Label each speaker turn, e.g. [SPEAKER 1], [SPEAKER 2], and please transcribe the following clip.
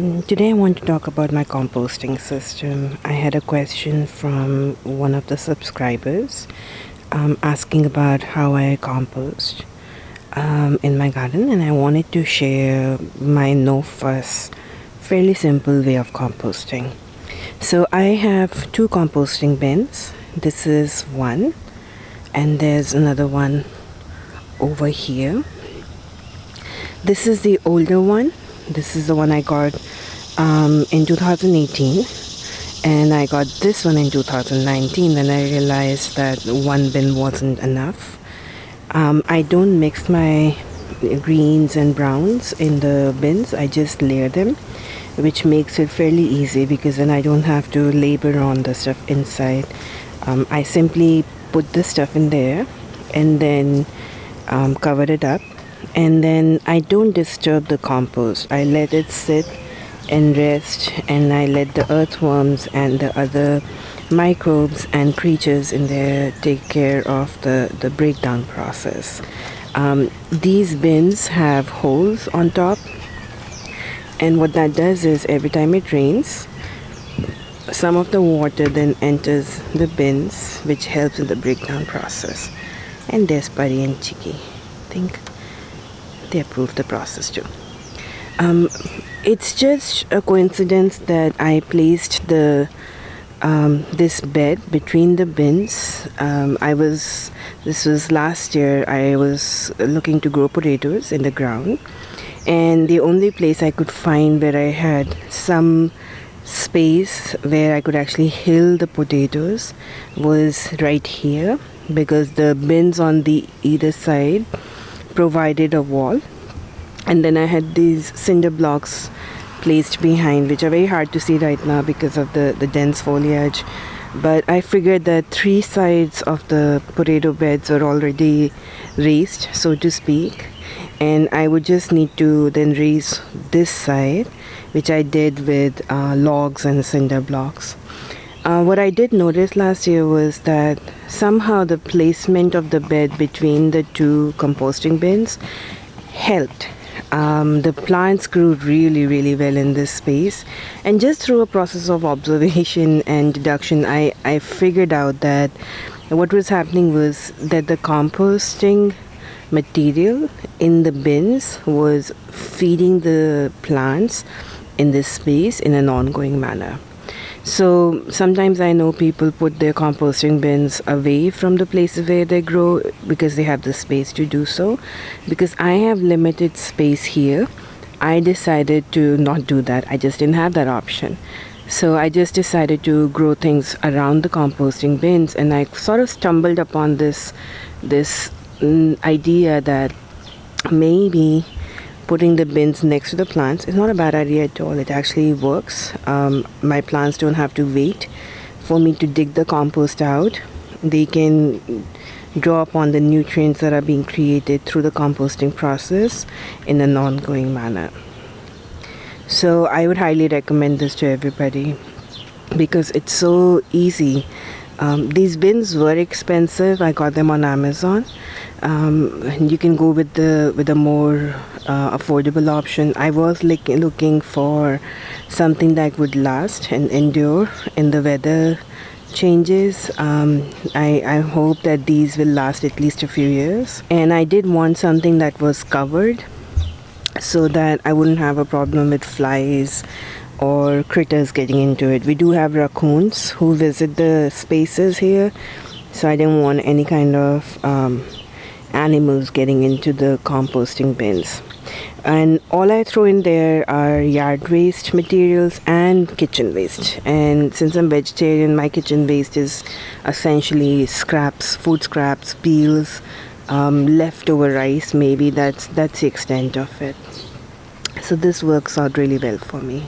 [SPEAKER 1] Today I want to talk about my composting system. I had a question from one of the subscribers asking about how I compost in my garden, and I wanted to share my no fuss, fairly simple way of composting. So I have two composting bins. This is one, and there's another one over here. This is the older one. This is the one I got in 2018, and I got this one in 2019 when I realized that one bin wasn't enough. I don't mix my greens and browns in the bins. I just layer them, which makes it fairly easy because then I don't have to labor on the stuff inside. I simply put the stuff in there and then cover it up, and then I don't disturb the compost. I let it sit and rest, and I let the earthworms and the other microbes and creatures in there take care of the breakdown process. These bins have holes on top, and what that does is every time it rains, some of the water then enters the bins, which helps in the breakdown process. And there's Buddy and Chicky. I think they approved the process too. It's just a coincidence that I placed this bed between the bins. This was last year. I was looking to grow potatoes in the ground, and the only place I could find where I had some space where I could actually hill the potatoes was right here, because the bins on the either side provided a wall, and then I had these cinder blocks placed behind, which are very hard to see right now because of the dense foliage. But I figured that three sides of the potato beds are already raised, so to speak, and I would just need to then raise this side, which I did with logs and cinder blocks. What I did notice last year was that somehow the placement of the bed between the two composting bins helped. The plants grew really well in this space, and just through a process of observation and deduction, I figured out that what was happening was that the composting material in the bins was feeding the plants in this space in an ongoing manner. So sometimes I know people put their composting bins away from the places where they grow because they have the space to do so. Because I have limited space here, I decided to not do that. I just didn't have that option. So I just decided to grow things around the composting bins, and I sort of stumbled upon this idea that maybe putting the bins next to the plants is not a bad idea at all. It actually works. My plants don't have to wait for me to dig the compost out. They can draw upon the nutrients that are being created through the composting process in an ongoing manner. So I would highly recommend this to everybody because it's so easy. These bins were expensive. I got them on Amazon. You can go with the more affordable option. I was looking for something that would last and endure in the weather changes. I hope that these will last at least a few years, and I did want something that was covered so that I wouldn't have a problem with flies or critters getting into it. We do have raccoons who visit the spaces here, so I didn't want any kind of animals getting into the composting bins. And all I throw in there are yard waste materials and kitchen waste. And since I'm vegetarian, my kitchen waste is essentially scraps, food scraps, peels, leftover rice. Maybe that's the extent of it. So this works out really well for me.